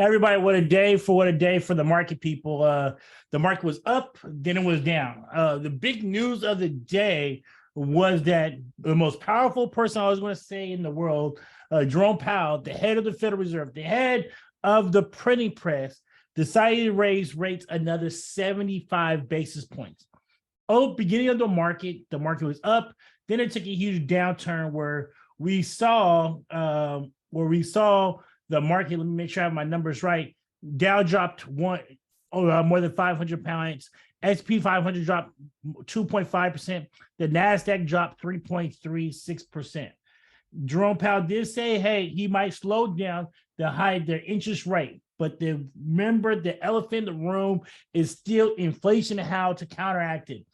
Everybody, what a day for the market, people. The market was up, then it was down. The big news of the day was that the most powerful person I was going to say in the world, Jerome Powell, the head of the Federal Reserve, the head of the printing press, decided to raise rates another 75 basis points. Beginning of the market was up. Then it took a huge downturn where we saw the market. Let me make sure I have my numbers right. Dow dropped more than 500 points. S&P 500 dropped 2.5%. The NASDAQ dropped 3.36%. Jerome Powell did say, hey, he might slow down their interest rate. But remember, the elephant in the room is still inflation and how to counteract it.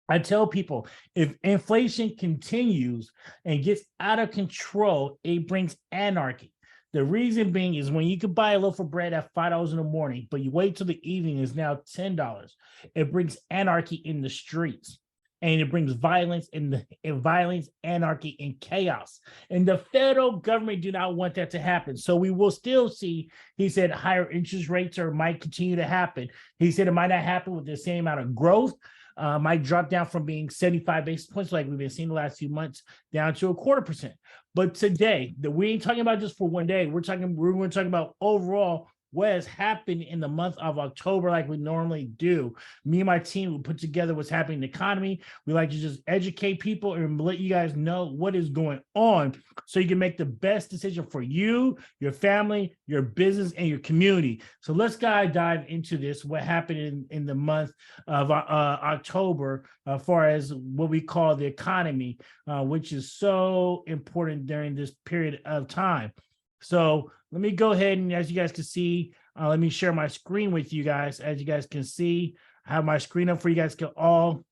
I tell people, if inflation continues and gets out of control, it brings anarchy. The reason being is when you could buy a loaf of bread at $5 in the morning, but you wait till the evening, is now $10. It brings anarchy in the streets, and it brings violence, anarchy, and chaos. And the federal government do not want that to happen. So we will still see, he said, higher interest rates might continue to happen. He said it might not happen with the same amount of growth. Might drop down from being 75 basis points like we've been seeing the last few months down to 0.25%. But today, we ain't talking about just for one day. We're going to talk about overall what has happened in the month of October like we normally do. Me and my team will put together what's happening in the economy. We like to just educate people and let you guys know what is going on so you can make the best decision for you, your family, your business, and your community. So let's dive into this, what happened in the month of October as far as what we call the economy, which is so important during this period of time. So let me go ahead and, as you guys can see, let me share my screen with you guys. As you guys can see, I have my screen up for you guys to all.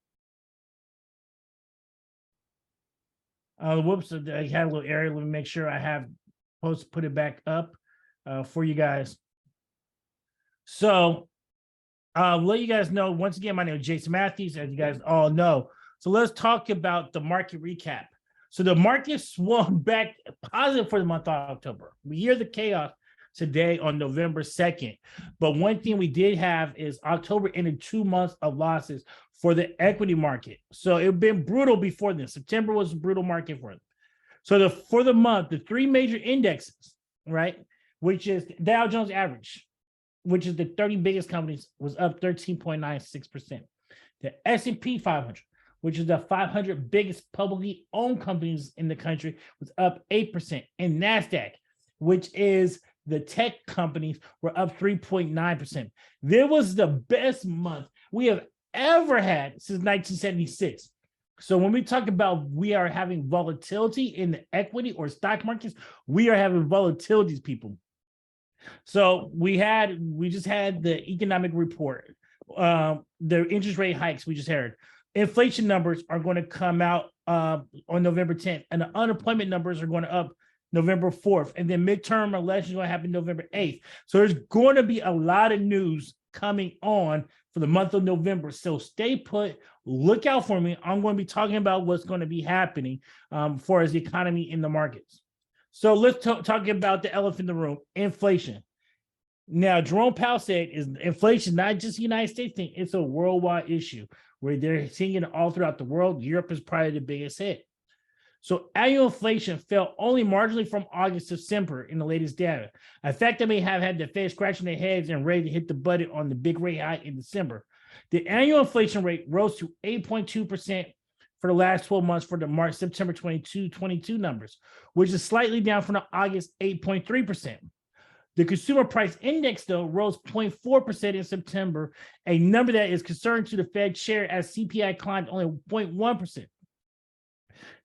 Whoops, I had a little error. Let me make sure I have put it back up for you guys. So let you guys know, once again, my name is Jason Matthews, as you guys all know. So let's talk about the market recap. So the market swung back positive for the month of October. We hear the chaos today on November 2nd. But one thing we did have is October ended 2 months of losses for the equity market. So it's been brutal before this. September was a brutal market for them. So for the month, the three major indexes, right, which is Dow Jones Average, which is the 30 biggest companies, was up 13.96%. The S&P 500, which is the 500 biggest publicly owned companies in the country, was up 8%. And NASDAQ, which is the tech companies, were up 3.9%. There was the best month we have ever had since 1976. So when we talk about we are having volatility in the equity or stock markets, we are having volatilities, people. So we just had the economic report, the interest rate hikes we just heard. Inflation numbers are going to come out on November 10th, and the unemployment numbers are going to up November 4th, and then midterm elections are going to happen November 8th. So there's going to be a lot of news coming on for the month of November. So stay put, look out for me. I'm going to be talking about what's going to be happening for as the economy in the markets. So let's talk about the elephant in the room, inflation. Now, Jerome Powell said inflation, not just a United States thing, it's a worldwide issue where they're seeing it all throughout the world. Europe is probably the biggest hit. So annual inflation fell only marginally from August to December in the latest data. A fact that may have had the Fed scratching their heads and ready to hit the button on the big rate hike in December. The annual inflation rate rose to 8.2% for the last 12 months for the September 22 numbers, which is slightly down from the August 8.3%. The consumer price index, though, rose 0.4% in September, a number that is concerned to the Fed chair as CPI climbed only 0.1%.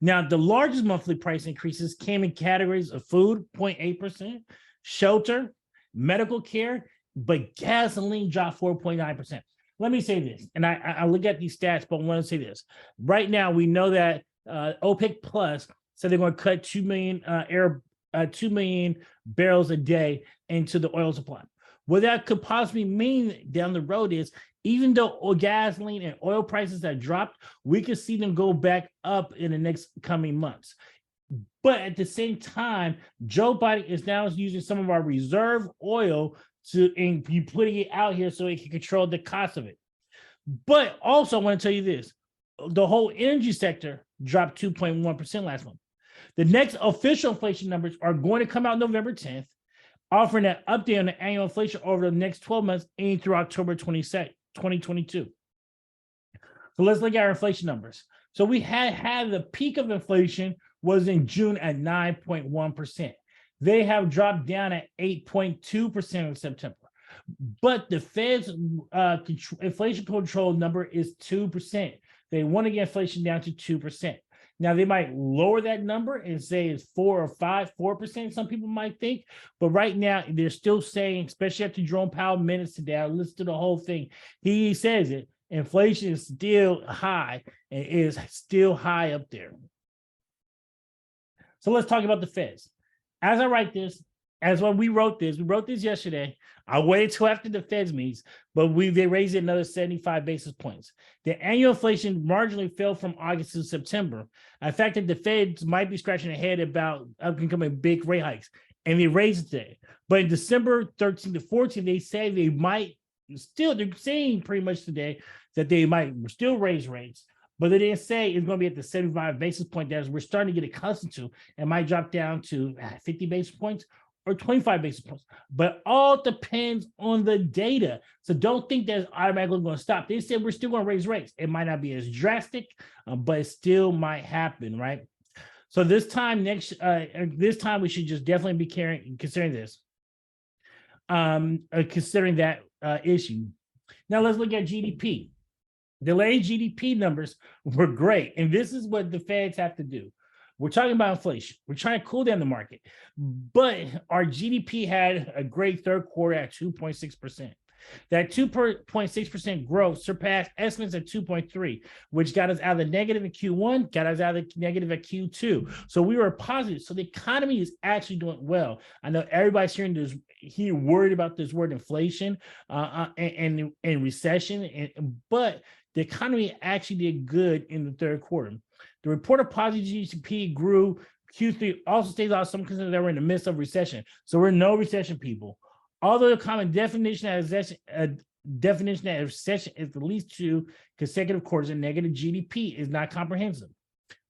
Now, the largest monthly price increases came in categories of food, 0.8%, shelter, medical care, but gasoline dropped 4.9%. Let me say this, and I look at these stats, but I want to say this. Right now, we know that OPEC Plus said they're going to cut 2 million barrels a day into the oil supply. What that could possibly mean down the road is, even though gasoline and oil prices have dropped, we could see them go back up in the next coming months. But at the same time, Joe Biden is now using some of our reserve oil and be putting it out here so he can control the cost of it. But also, I want to tell you this: the whole energy sector dropped 2.1% last month. The next official inflation numbers are going to come out November 10th, offering an update on the annual inflation over the next 12 months ending through October 22nd, 2022. So let's look at our inflation numbers. So we had the peak of inflation was in June at 9.1%. They have dropped down at 8.2% in September. But the Fed's inflation control number is 2%. They want to get inflation down to 2%. Now, they might lower that number and say it's 4 or 4%, some people might think. But right now, they're still saying, especially after Jerome Powell minutes today, I listened to the whole thing. He says it. Inflation is still high and is still high up there. So let's talk about the Feds. As I write this, as when we wrote this yesterday. I waited till after the Feds meets, but they raised it another 75 basis points. The annual inflation marginally fell from August to September. In fact, that the Feds might be scratching their head about upcoming big rate hikes, and they raised it today. But in December 13 to 14, they say they might still, they're saying pretty much today that they might still raise rates, but they didn't say it's going to be at the 75 basis point that we're starting to get accustomed to. It might drop down to 50 basis points or 25 basis points, but all depends on the data. So don't think that's automatically going to stop. They said we're still going to raise rates. It might not be as drastic, but it still might happen, right? So this time we should just definitely be considering this, considering that issue. Now let's look at GDP. The latest GDP numbers were great, and this is what the Feds have to do. We're talking about inflation. We're trying to cool down the market, but our GDP had a great third quarter at 2.6%. That 2.6% growth surpassed estimates at 2.3, which got us out of the negative in Q1, got us out of the negative at Q2. So we were positive. So the economy is actually doing well. I know everybody's worried about this word inflation and recession, but the economy actually did good in the third quarter. The report of positive GDP grew Q3 also states out some consider that we're in the midst of recession. So we're in no recession, people. Although the common definition of recession is the least 2 consecutive quarters of negative GDP is not comprehensive.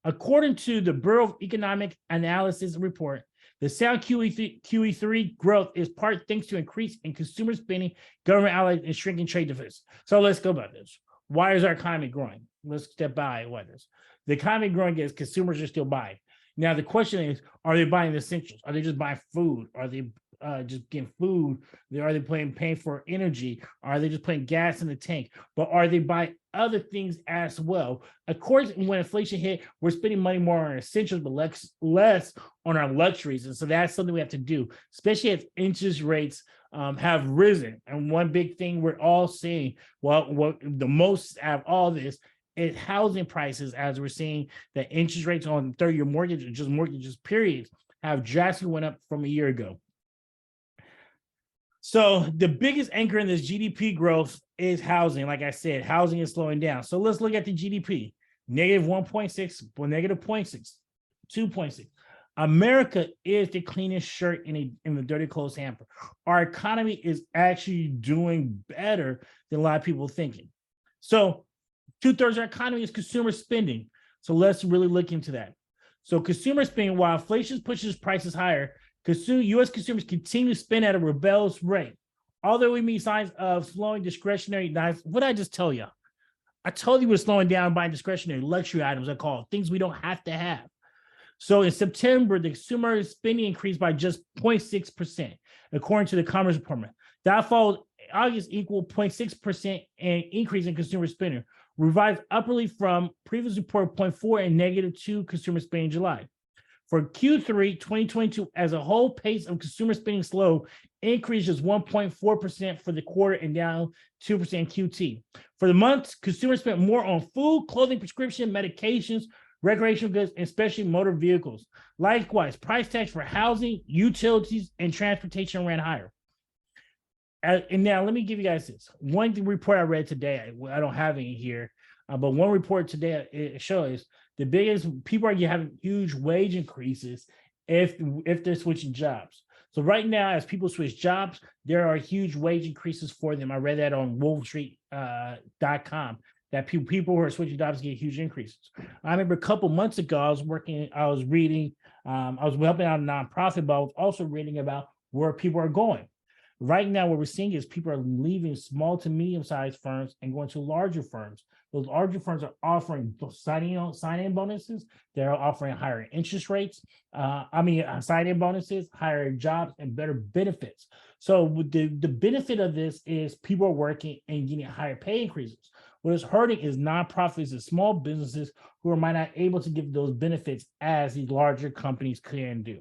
According to the Bureau of Economic Analysis report, the sound QE3 growth is part thanks to increase in consumer spending, government outlays, and shrinking trade deficits. So let's go about this. Why is our economy growing? Let's step by what is. The economy growing is consumers are still buying. Now, the question is, are they buying the essentials? Are they just buying food? Are they just getting food? Are they paying for energy? Are they just putting gas in the tank? But are they buying other things as well? Of course, when inflation hit, we're spending money more on essentials, but less on our luxuries. And so that's something we have to do, especially as interest rates have risen. And one big thing we're all seeing, what the most out of all this is housing prices, as we're seeing that interest rates on 30-year mortgages periods have drastically went up from a year ago. So the biggest anchor in this GDP growth is housing. Like I said, housing is slowing down. So let's look at the GDP, negative 1.6, or negative 0.6, 2.6. America is the cleanest shirt in the dirty clothes hamper. Our economy is actually doing better than a lot of people thinking. So 2/3 of our economy is consumer spending. So let's really look into that. So consumer spending, while inflation pushes prices higher, U.S. consumers continue to spend at a rebellious rate. Although we meet signs of slowing discretionary, what did I just tell you? I told you we're slowing down buying discretionary luxury items, I call it, things we don't have to have. So in September, the consumer spending increased by just 0.6%, according to the Commerce Department. That followed August equal 0.6% and increase in consumer spending, revised upwardly from previous report 0.4 and -2 consumer spending in July. For Q3 2022 as a whole, pace of consumer spending slow, increase is 1.4% for the quarter and down 2% QT. For the month, consumers spent more on food, clothing, prescription, medications, recreational goods, and especially motor vehicles. Likewise, price tags for housing, utilities, and transportation ran higher. And now let me give you guys this. One report I read today, I don't have any here, but one report today it shows The biggest people are having huge wage increases if they're switching jobs. So right now, as people switch jobs, there are huge wage increases for them. I read that on WallStreet.com that people who are switching jobs get huge increases. I remember a couple months ago, I was reading, I was helping out a nonprofit, but I was also reading about where people are going. Right now, what we're seeing is people are leaving small to medium-sized firms and going to larger firms. Those larger firms are offering sign-in bonuses. They're offering higher interest rates. Sign-in bonuses, higher jobs, and better benefits. So the benefit of this is people are working and getting higher pay increases. What is hurting is nonprofits and small businesses who might not able to give those benefits as these larger companies can do.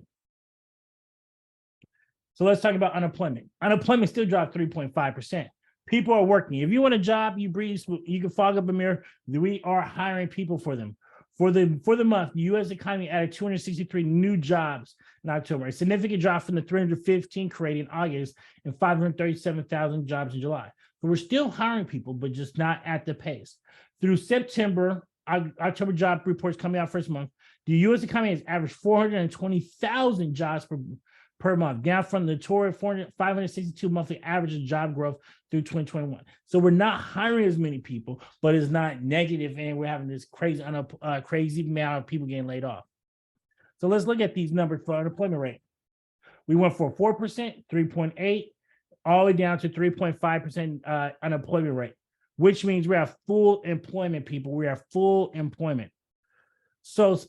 So let's talk about unemployment. Unemployment still dropped 3.5%. People are working. If you want a job, you can fog up a mirror. We are hiring people for them. For the month, the U.S. economy added 263 new jobs in October, a significant drop from the 315 created in August and 537,000 jobs in July. But we're still hiring people, but just not at the pace. Through September, October job reports coming out first month, the U.S. economy has averaged 420,000 jobs per month, down from the torrid 562 monthly average of job growth through 2021. So we're not hiring as many people, but it's not negative, and we're having this crazy amount of people getting laid off. So let's look at these numbers for unemployment rate. We went from 4%, 3.8%, all the way down to 3.5% unemployment rate, which means we have full employment, people. We have full employment. So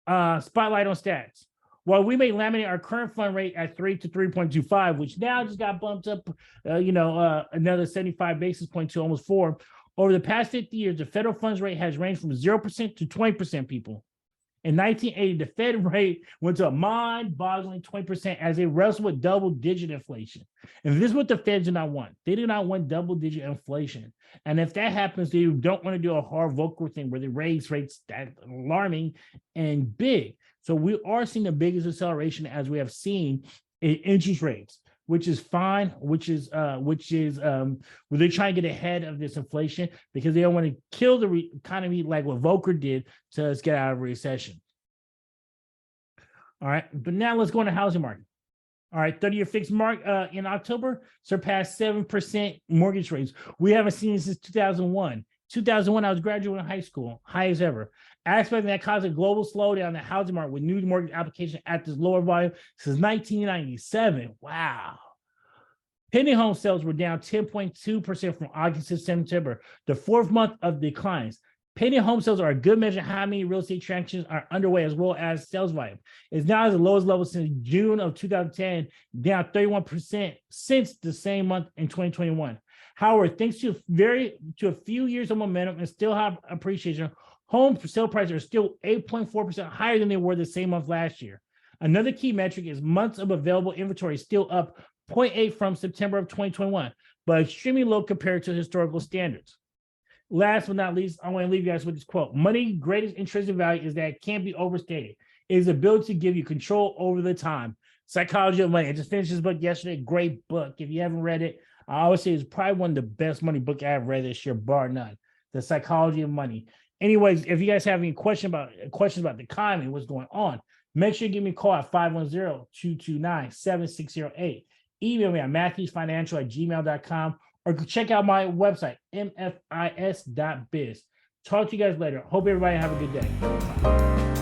spotlight on stats. While we may laminate our current fund rate at 3 to 3.25, which now just got bumped up, another 75 basis points to almost 4. Over the past 50 years, the federal funds rate has ranged from 0% to 20%, people. In 1980, the Fed rate went to a mind-boggling 20% as they wrestled with double-digit inflation. And this is what the Feds do not want. They do not want double-digit inflation. And if that happens, they don't want to do a hard vocal thing where they raise rates that alarming and big. So we are seeing the biggest acceleration as we have seen in interest rates, which is fine, which is where they're trying to get ahead of this inflation because they don't want to kill the economy like what Volcker did to us get out of a recession. All right, but now let's go into housing market. All right, 30-year fixed mark in October surpassed 7% mortgage rates. We haven't seen this since 2001. 2001, I was graduating high school, highest ever. Aspect that caused a global slowdown in the housing market with new mortgage applications at this lower volume since 1997. Wow. Pending home sales were down 10.2% from August to September, the fourth month of declines. Pending home sales are a good measure of how many real estate transactions are underway as well as sales volume. It's now at the lowest level since June of 2010, down 31% since the same month in 2021. However, thanks to a few years of momentum and still high appreciation, home sale prices are still 8.4% higher than they were the same month last year. Another key metric is months of available inventory still up 0.8 from September of 2021, but extremely low compared to historical standards. Last but not least, I want to leave you guys with this quote. Money's greatest intrinsic value is that it can't be overstated. It is the ability to give you control over the time. Psychology of Money. I just finished this book yesterday. Great book. If you haven't read it, I always say it's probably one of the best money books I've read this year, bar none. The Psychology of Money. Anyways, if you guys have any questions about the economy, what's going on, make sure you give me a call at 510-229-7608. Email me at matthewsfinancial@gmail.com or check out my website, MFIS.biz. Talk to you guys later. Hope everybody have a good day. Bye.